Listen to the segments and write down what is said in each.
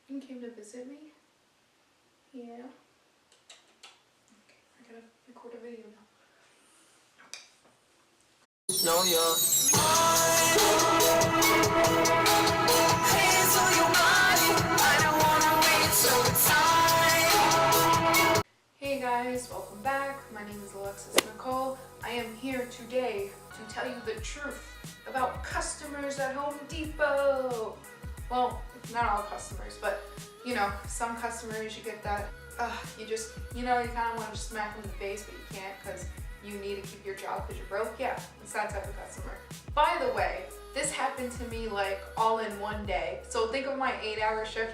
You came to visit me? Yeah. Okay, I gotta record a video now. Know you. Hey guys, welcome back. My name is Alexis Nicole. I am here today to tell you the truth about customers at Home Depot. Well, not all customers, but you know, some customers you get that, you kind of want to just smack them in the face, but you can't because you need to keep your job because you're broke. Yeah, it's that type of customer. By the way, this happened to me like all in one day. So think of my 8-hour shift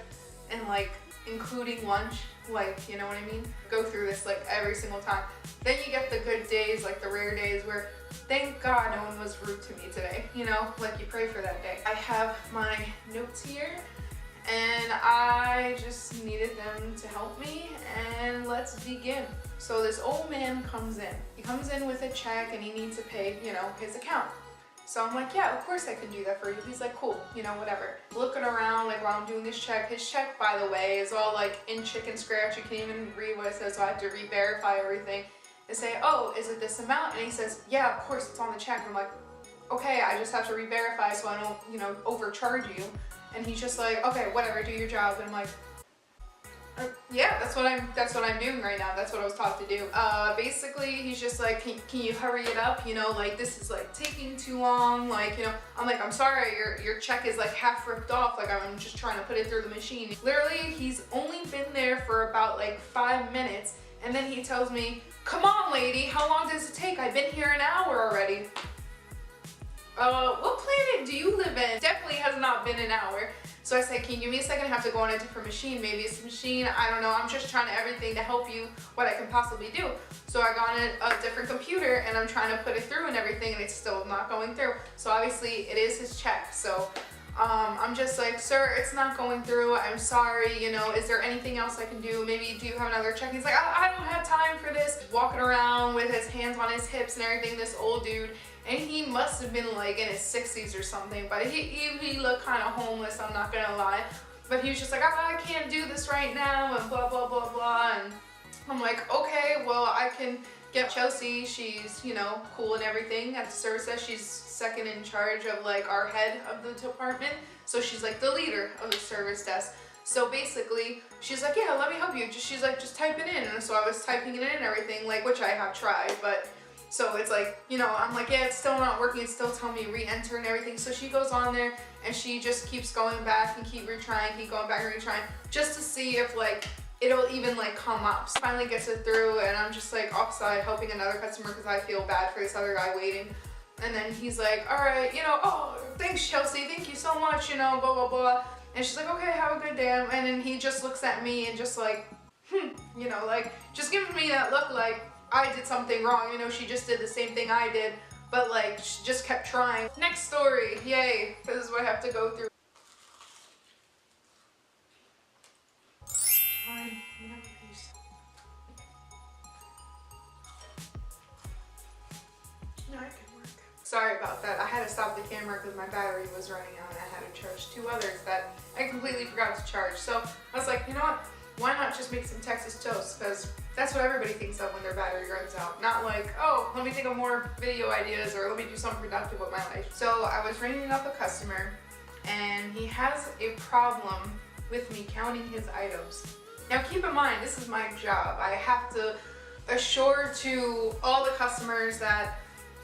and like including lunch, like, you know what I mean? Go through this like every single time. Then you get the good days, like the rare days where thank God no one was rude to me today, you know, like you pray for that day. I have my notes here and I just needed them to help me, and let's begin. So this old man comes in. He comes in with a check and he needs to pay, you know, his account. So I'm like, yeah, of course I can do that for you. He's like, cool, you know, whatever. Looking around like while I'm doing this check. His check, by the way, is all like in chicken scratch. You can't even read what it says, so I have to re-verify everything and say, oh, is it this amount? And he says, yeah, of course, it's on the check. I'm like, okay, I just have to re-verify so I don't, you know, overcharge you. And he's just like, okay, whatever, do your job. And I'm like, yeah, that's what I'm doing right now. That's what I was taught to do. Basically, he's just like, can you hurry it up? You know, like this is like taking too long. Like, you know, I'm like, I'm sorry, your check is like half ripped off. Like I'm just trying to put it through the machine. Literally, he's only been there for about like 5 minutes. And then he tells me, come on, lady, how long does it take? I've been here an hour already. What planet do you live in? Definitely has not been an hour. So I said, can you give me a second? I have to go on a different machine. Maybe it's a machine, I don't know. I'm just trying everything to help you what I can possibly do. So I got on a different computer and I'm trying to put it through and everything, and it's still not going through. So obviously it is his check. So I'm just like, sir, it's not going through. I'm sorry, you know, is there anything else I can do? Maybe do you have another check? He's like, I don't have time for this. Walking around with his hands on his hips and everything, this old dude. And he must have been like in his 60s or something, but he looked kind of homeless, I'm not gonna lie. But he was just like, I can't do this right now, and blah, blah, blah, blah. And I'm like, okay, well, I can get Chelsea. She's, you know, cool and everything at the service desk. She's second in charge of like our head of the department. So she's like the leader of the service desk. So basically, she's like, yeah, let me help you. She's like, just type it in. And so I was typing it in and everything, like, which I have tried, but so it's like, you know, I'm like, yeah, it's still not working. It's still telling me re-enter and everything. So she goes on there and she just keeps going back and keep retrying, keep going back and retrying, just to see if like it'll even like come up. So finally gets it through, and I'm just like offside helping another customer because I feel bad for this other guy waiting. And then he's like, all right, you know, oh, thanks, Chelsea. Thank you so much, you know, blah, blah, blah. And she's like, okay, have a good day. And then he just looks at me and just like, you know, like just giving me that look like I did something wrong. You know, she just did the same thing I did, but like she just kept trying. Next story, yay, this is what I have to go through. Fine, peace. No, it can work. Sorry about that. I had to stop the camera because my battery was running out and I had to charge 2 others that I completely forgot to charge. So I was like, you know what? Why not just make some Texas toast? Because that's what everybody thinks of when their battery runs out. Not like, oh, let me think of more video ideas or let me do something productive with my life. So I was ringing up a customer and he has a problem with me counting his items. Now keep in mind, this is my job. I have to assure to all the customers that,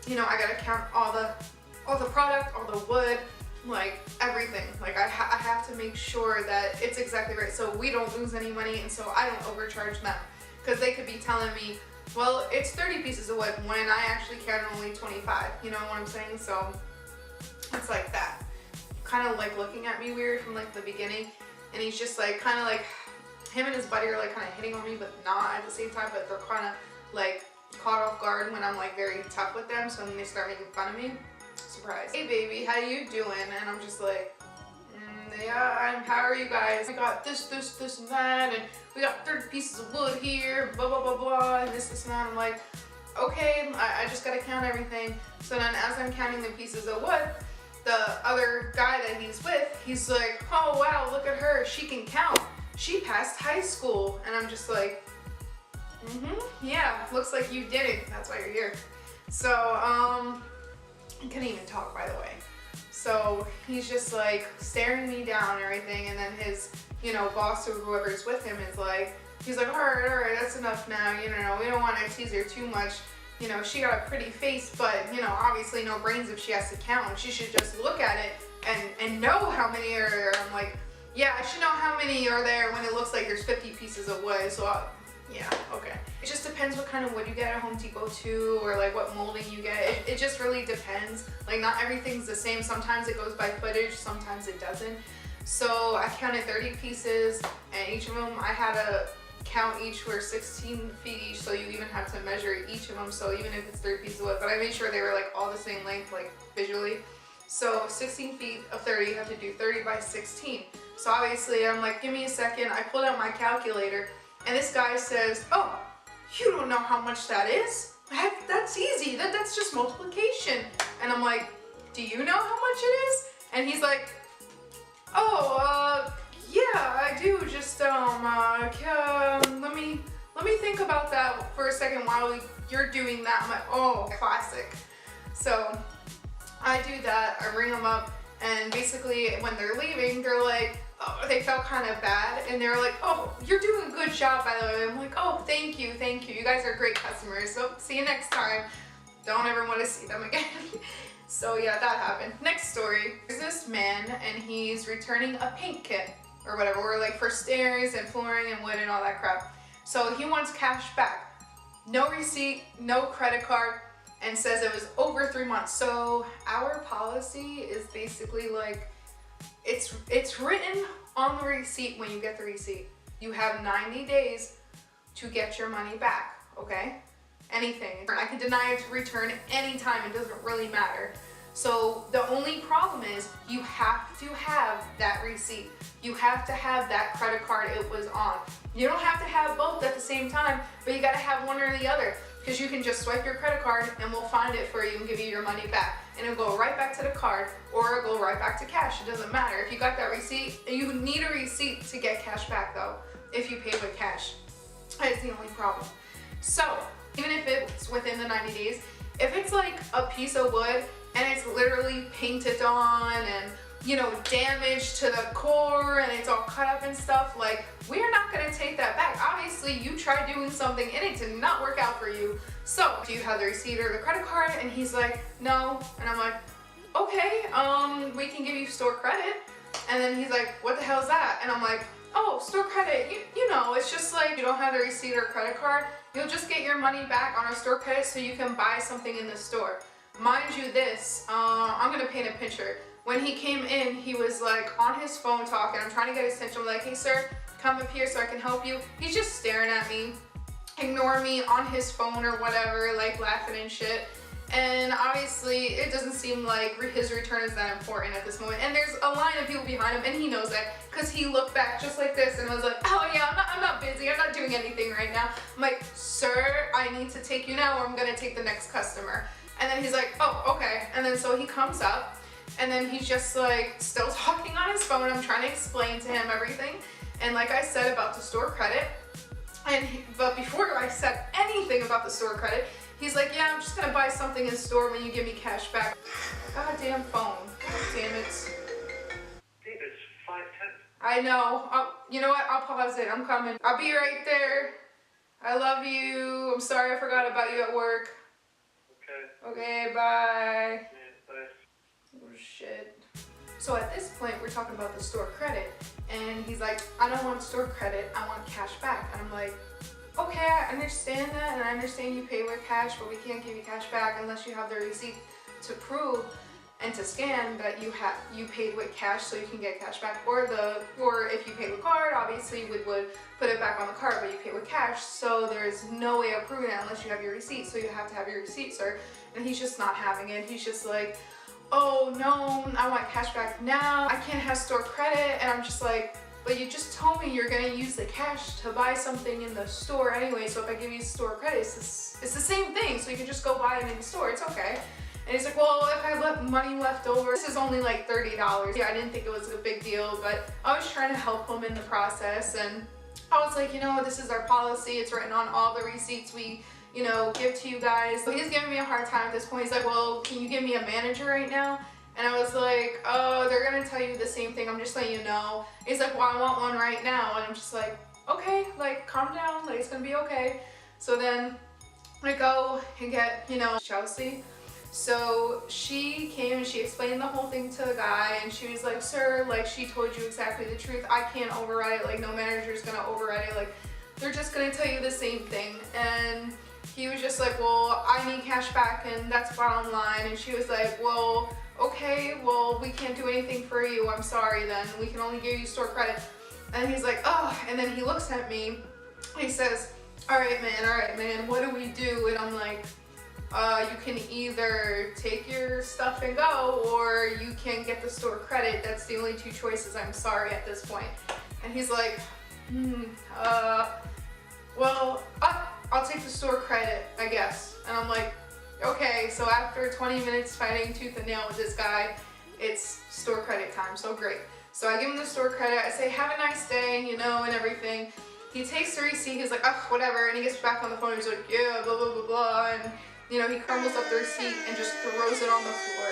you know, I gotta count all the product, all the wood, like everything. Like I have to make sure that it's exactly right so we don't lose any money and so I don't overcharge them. Because they could be telling me, well, it's 30 pieces of wood when I actually counted only 25. You know what I'm saying? So it's like that. Kind of like looking at me weird from like the beginning. And he's just like, kind of like, him and his buddy are like kind of hitting on me, but not at the same time. But they're kind of like caught off guard when I'm like very tough with them. So then they start making fun of me. Surprise. Hey baby, how you doing? And I'm just like, yeah, how are you guys? I got this, and that, and we got 30 pieces of wood here, blah, blah, blah, blah, and this, and that. I'm like, okay, I just gotta count everything. So then as I'm counting the pieces of wood, the other guy that he's with, he's like, oh wow, look at her, she can count. She passed high school. And I'm just like, yeah, looks like you did it. That's why you're here. So, I couldn't even talk, by the way. So he's just like staring me down and everything, and then his, you know, boss or whoever's with him is like, he's like, all right, that's enough now, you know, we don't want to tease her too much. You know, she got a pretty face, but, you know, obviously no brains if she has to count. She should just look at it and know how many are there. I'm like, yeah, I should know how many are there when it looks like there's 50 pieces of wood, so yeah, okay. It just depends what kind of wood you get at Home Depot too, or like what molding you get. It just really depends. Like not everything's the same. Sometimes it goes by footage, sometimes it doesn't. So I counted 30 pieces, and each of them I had to count each were 16 feet each, so you even have to measure each of them, so even if it's 30 pieces of wood, but I made sure they were like all the same length, like visually. So 16 feet of 30, you have to do 30 by 16. So obviously I'm like, give me a second. I pulled out my calculator, and this guy says, oh, you don't know how much that is? That's easy, that's just multiplication. And I'm like, do you know how much it is? And he's like, oh, yeah, I do, just, let me think about that for a second while you're doing that. I'm like, oh, classic. So I do that, I ring them up, and basically when they're leaving, they're like, oh, they felt kind of bad, and they're like, oh, you're doing a good job, by the way. I'm like, oh, thank you, you guys are great customers, so see you next time. Don't ever want to see them again. So yeah, that happened. Next story, there's this man, and he's returning a paint kit, or whatever, or like for stairs and flooring and wood and all that crap. So he wants cash back. No receipt, no credit card, and says it was over 3 months. So our policy is basically like, it's written on the receipt when you get the receipt. You have 90 days to get your money back, okay? Anything. I can deny it to return anytime, it doesn't really matter. So the only problem is you have to have that receipt. You have to have that credit card it was on. You don't have to have both at the same time, but you gotta have one or the other, because you can just swipe your credit card and we'll find it for you and give you your money back. And it'll go right back to the card, or it'll go right back to cash. It doesn't matter. If you got that receipt, you need a receipt to get cash back though, if you paid with cash. That's the only problem. So even if it's within the 90 days, if it's like a piece of wood and it's literally painted on and, you know, damaged to the core and it's all cut up and stuff, like, we're not gonna take that back. Obviously you tried doing something and it did not work out for you. So do you have the receipt or the credit card? And he's like, no. And I'm like, okay, we can give you store credit. And then he's like, what the hell is that? And I'm like, oh, store credit, you know, it's just like you don't have the receipt or credit card, you'll just get your money back on a store credit so you can buy something in the store. Mind you this, I'm gonna paint a picture. When he came in, he was like on his phone talking. I'm trying to get his attention. I'm like, hey sir, come up here so I can help you. He's just staring at me, ignoring me on his phone or whatever, like laughing and shit. And obviously it doesn't seem like his return is that important at this moment. And there's a line of people behind him, and he knows that because he looked back just like this and was like, oh yeah, I'm not busy, I'm not doing anything right now. I'm like, sir, I need to take you now or I'm gonna take the next customer. And then he's like, oh, okay. And then so he comes up, and then he's just like still talking on his phone. I'm trying to explain to him everything. And like I said about the store credit, but before I said anything about the store credit, he's like, yeah, I'm just gonna buy something in the store when you give me cash back. Goddamn phone. God damn it. Steve, it's 5:10. I know. You know what? I'll pause it. I'm coming. I'll be right there. I love you. I'm sorry I forgot about you at work. Okay. Okay, bye. Yeah, bye. Oh, shit. So at this point, we're talking about the store credit. And he's like, I don't want store credit. I want cash back. And I'm like, okay, I understand that, and I understand you pay with cash, but we can't give you cash back unless you have the receipt to prove and to scan that you paid with cash, so you can get cash back. Or if you paid with card, obviously we would put it back on the card, but you pay with cash, so there's no way of proving it unless you have your receipt. So you have to have your receipt, sir. And he's just not having it. He's just like, oh no, I want cash back now. I can't have store credit. And I'm just like, but you just told me you're gonna use the cash to buy something in the store anyway, so if I give you store credit, it's the same thing, so you can just go buy it in the store, it's okay. And he's like, well, if I have money left over, this is only like $30. Yeah, I didn't think it was a big deal, but I was trying to help him in the process. And I was like, you know, this is our policy. It's written on all the receipts we, you know, give to you guys. So he's giving me a hard time at this point. He's like, well, can you give me a manager right now? And I was like, oh, they're gonna tell you the same thing. I'm just letting you know. He's like, well, I want one right now. And I'm just like, okay, like, calm down. Like, it's gonna be okay. So then I go and get, you know, Chelsea. So she came and she explained the whole thing to the guy, and she was like, sir, like, she told you exactly the truth. I can't override it. Like, no manager's gonna override it. Like, they're just gonna tell you the same thing. And he was just like, well, I need cash back, and that's bottom line. And she was like, well, okay, well, we can't do anything for you. I'm sorry then. We can only give you store credit. And he's like, oh, and then he looks at me. He says, all right, man, what do we do? And I'm like, you can either take your stuff and go, or you can get the store credit. That's the only two choices. I'm sorry at this point. And he's like, well, I'll take the store credit, I guess. And I'm like, okay. So after 20 minutes fighting tooth and nail with this guy, it's store credit time. So great. So I give him the store credit. I say, have a nice day, you know, and everything. He takes the receipt. He's like, oh, whatever. And he gets back on the phone. He's like, yeah, blah, blah, blah, blah. And, you know, he crumbles up the receipt and just throws it on the floor.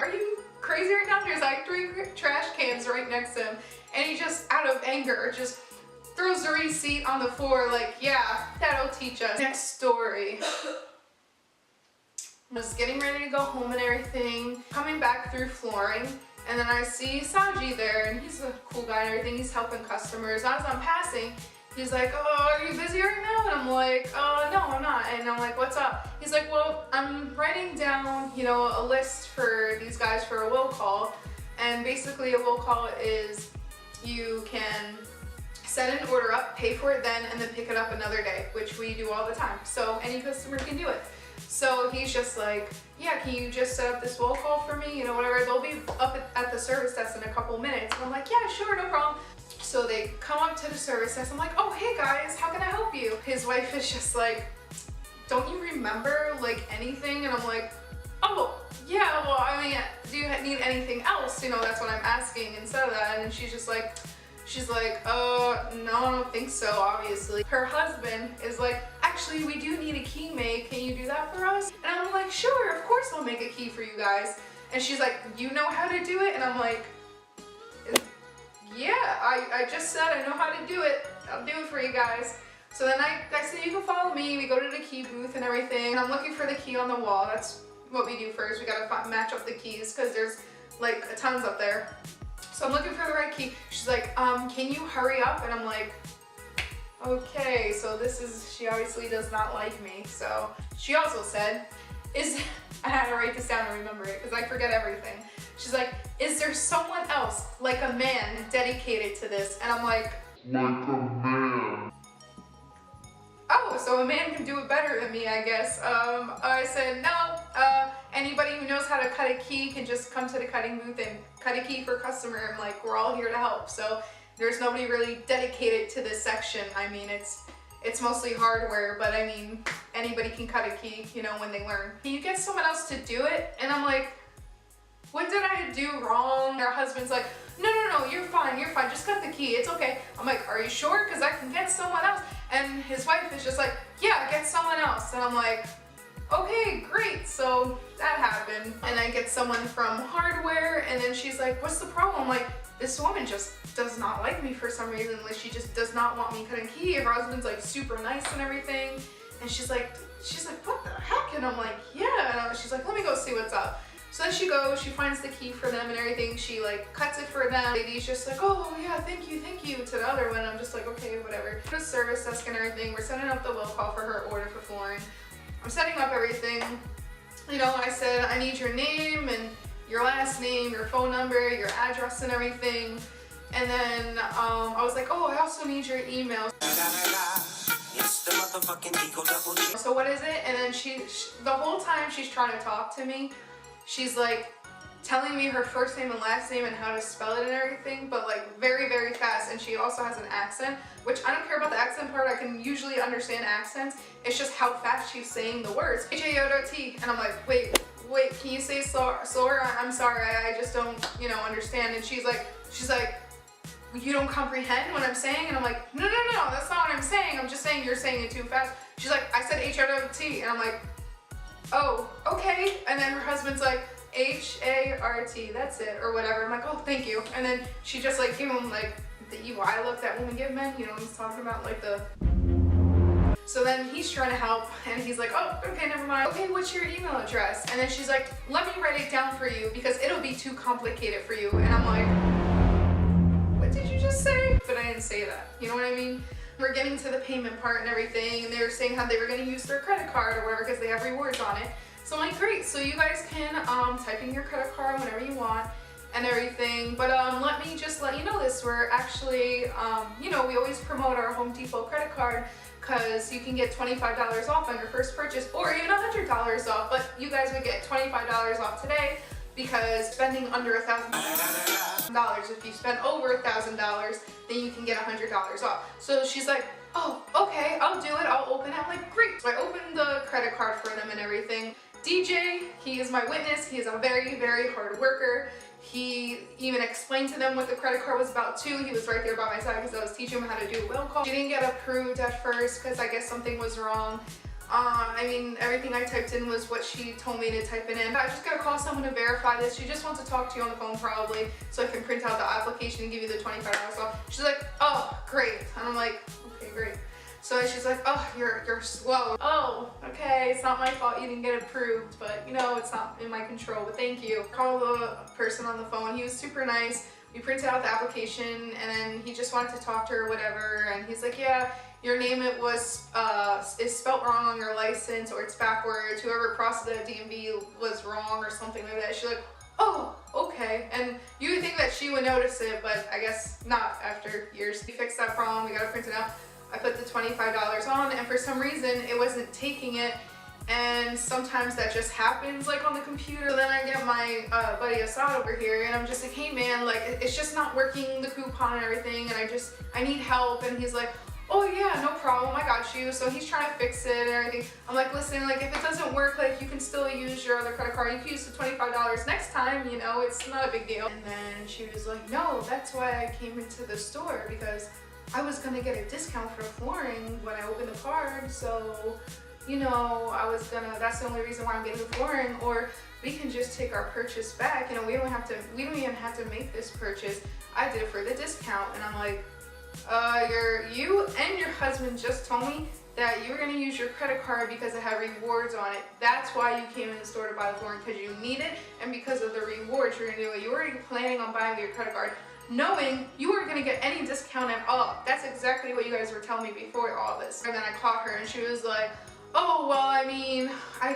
Are you crazy right now? There's like 3 trash cans right next to him. And he just, out of anger, just throws the receipt on the floor like, yeah, that'll teach us. Next story. I was getting ready to go home and everything, coming back through flooring, and then I see Saji there, and he's a cool guy and everything. He's helping customers. As I'm passing, he's like, oh, are you busy right now? And I'm like, no, I'm not. And I'm like, what's up? He's like, well, I'm writing down, you know, a list for these guys for a will call. And basically a will call is you can set an order up, pay for it then, and then pick it up another day, which we do all the time. So any customer can do it. So he's just like, yeah, can you just set up this will call for me? You know, whatever. They'll be up at the service desk in a couple minutes. And I'm like, yeah, sure, no problem. So they come up to the service desk. I'm like, oh, hey guys, how can I help you? His wife is just like, don't you remember like anything? And I'm like, oh, yeah, well, I mean, do you need anything else? You know, that's what I'm asking instead of that. And she's like, no, I don't think so, obviously. Her husband is like, actually, we do need a key made. Can you do that for us? And I'm like, sure, of course I'll make a key for you guys. And she's like, you know how to do it? And I'm like, yeah, I just said I know how to do it. I'll do it for you guys. So then I said, you can follow me. We go to the key booth and everything. And I'm looking for the key on the wall. That's what we do first. We gotta match up the keys because there's like tons up there. So I'm looking for the right key. She's like, can you hurry up? And I'm like, okay, so she obviously does not like me. So she also said, I had to write this down and remember it because I forget everything. She's like, is there someone else, like a man, dedicated to this? And I'm like a man. Oh, so a man can do it better than me, I guess. I said, no, anybody who knows how to cut a key can just come to the cutting booth and cut a key for a customer. I'm like, we're all here to help. So there's nobody really dedicated to this section. I mean, it's mostly hardware, but I mean, anybody can cut a key, you know, when they learn. Can you get someone else to do it? And I'm like, what did I do wrong? Her husband's like, no, you're fine, just cut the key, it's okay. I'm like, are you sure? Because I can get someone else. And his wife is just like, yeah, get someone else. And I'm like, okay, great. So that happened. And I get someone from hardware, and then she's like, what's the problem? I'm like, this woman just does not like me for some reason. Like, she just does not want me cutting key. Her husband's like super nice and everything. And she's like, what the heck? And I'm like, yeah. And she's like, let me go see what's up. So then she goes, she finds the key for them and everything. She like cuts it for them. The lady's just like, oh yeah, thank you, to the other one. I'm just like, okay, whatever. The service desk and everything. We're setting up the will call for her order for flooring. I'm setting up everything. You know, I said, I need your name and your last name, your phone number, your address and everything. And then I was like, oh, I also need your email. So what is it? And then the whole time she's trying to talk to me, she's like, telling me her first name and last name and how to spell it and everything, but like very, very fast. And she also has an accent, which I don't care about the accent part. I can usually understand accents. It's just how fast she's saying the words. H-A-O-T. And I'm like, wait, can you say Sora? I'm sorry, I just don't, you know, understand. And she's like, you don't comprehend what I'm saying? And I'm like, no, that's not what I'm saying. I'm just saying you're saying it too fast. She's like, I said H-A-R-T. And I'm like, oh, okay. And then her husband's like, H-A-R-T, that's it, or whatever. I'm like, oh, thank you. And then she just like gave him like the evil eye look that women give men, you know what I'm talking about, like the... So then he's trying to help, and he's like, oh, okay, never mind. Okay, what's your email address? And then she's like, let me write it down for you because it'll be too complicated for you. And I'm like, what did you just say? But I didn't say that, you know what I mean? We're getting to the payment part and everything, and they were saying how they were gonna use their credit card or whatever because they have rewards on it. So I'm like, great, so you guys can type in your credit card whenever you want and everything. But let me just let you know this. We're actually, you know, we always promote our Home Depot credit card because you can get $25 off on your first purchase or even $100 off. But you guys would get $25 off today because spending under $1,000, if you spend over $1,000, then you can get $100 off. So she's like, oh, okay, I'll do it. I'll open it. I'm like, great. So I opened the credit card for them and everything. DJ, he is my witness. He is a very, very hard worker. He even explained to them what the credit card was about too. He was right there by my side because I was teaching him how to do a will call. She didn't get approved at first because I guess something was wrong. I mean, everything I typed in was what she told me to type it in. I just gotta call someone to verify this. She just wants to talk to you on the phone probably so I can print out the application and give you the $25 off. She's like, oh, great. And I'm like, okay, great. So she's like, oh, you're slow. Oh, okay, it's not my fault you didn't get approved, but you know, it's not in my control, but thank you. Call the person on the phone. He was super nice. We printed out the application and then he just wanted to talk to her or whatever. And he's like, yeah, your name is spelt wrong on your license or it's backwards. Whoever processed it at DMV was wrong or something like that. She's like, oh, okay. And you would think that she would notice it, but I guess not after years. We fixed that problem, we got it printed out. I put the $25 on and for some reason it wasn't taking it, and sometimes that just happens like on the computer. Then I get my buddy Assad over here and I'm just like, hey man, like it's just not working, the coupon and everything, and I need help. And he's like, oh yeah, no problem, I got you. So he's trying to fix it and everything. I'm like, listen, like if it doesn't work, like you can still use your other credit card. You can use the $25 next time, you know, it's not a big deal. And then she was like, no, that's why I came into the store because I was gonna get a discount for flooring when I opened the card, so, you know, that's the only reason why I'm getting the flooring, or we can just take our purchase back, you know, we don't even have to make this purchase. I did it for the discount. And I'm like, you and your husband just told me that you were gonna use your credit card because it had rewards on it. That's why you came in the store to buy the flooring, because you need it, and because of the rewards you're gonna do it. You were already planning on buying your credit card, knowing you weren't gonna get any discount at all. That's exactly what you guys were telling me before all this. And then I caught her and she was like, oh, well, I mean, I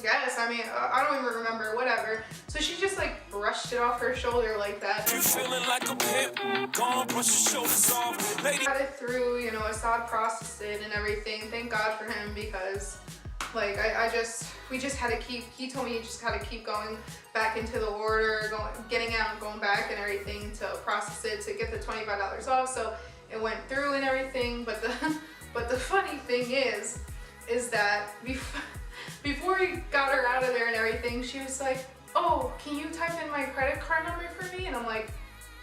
guess, I mean, I don't even remember, whatever. So she just like brushed it off her shoulder like that. You feeling like a pimp? Go on, brush your shoulders off. Lady. Got it through, you know, Assad processed it and everything. Thank God for him, because like we just had to keep, he told me you just had to keep going back into the order, getting out and going back and everything to process it to get the $25 off. So it went through and everything. But the funny thing is that before we got her out of there and everything, she was like, oh, can you type in my credit card number for me? And I'm like,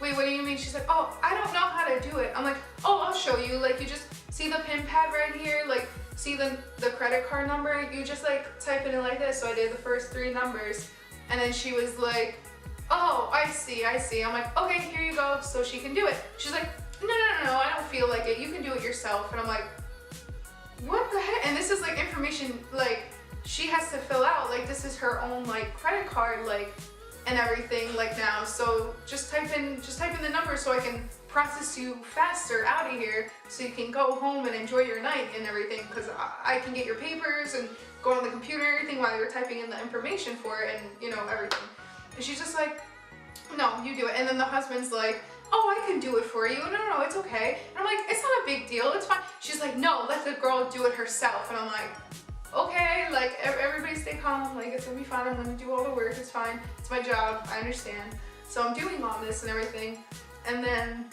wait, what do you mean? She's like, oh, I don't know how to do it. I'm like, oh, I'll show you. Like, you just see the pin pad right here, like see the credit card number, you just like type it in like this. So I did the first 3 numbers, and then she was like, oh, I see. I'm like, okay, here you go. So she can do it. She's like, no, I don't feel like it. You can do it yourself. And I'm like, what the heck? And this is like information like she has to fill out, like this is her own like credit card, like, and everything like now. So just type in the number so I can process you faster out of here so you can go home and enjoy your night and everything, because I can get your papers and go on the computer and everything while you're typing in the information for it and, you know, everything. And she's just like, no, you do it. And then the husband's like, oh, I can do it for you. No, it's okay. And I'm like, it's not a big deal, it's fine. She's like, no, let the girl do it herself. And I'm like, okay, like everybody stay calm, like it's gonna be fine, I'm gonna do all the work, it's fine, it's my job, I understand. So I'm doing all this and everything, and then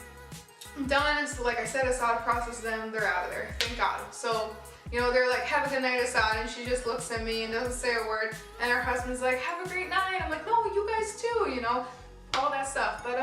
I'm done. So like I said, Assad processed them, they're out of there, thank God. So, you know, they're like, have a good night, Assad, and she just looks at me and doesn't say a word, and her husband's like, have a great night. I'm like, no, you guys too, you know, all that stuff. But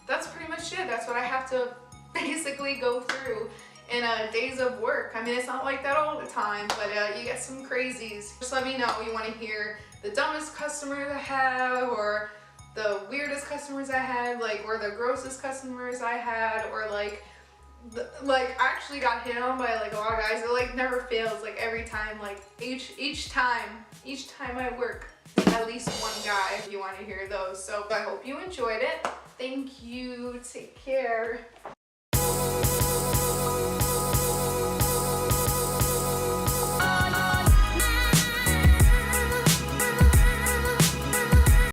that's pretty much it. That's what I have to basically go through in days of work. I mean, it's not like that all the time, but you get some crazies. Just let me know you want to hear the dumbest customers I have, or the weirdest customers I had, like, or the grossest customers I had, or like I actually got hit on by like a lot of guys. It like never fails, like every time, like each time I work, at least one guy, if you want to hear those. So I hope you enjoyed it. Thank you, take care.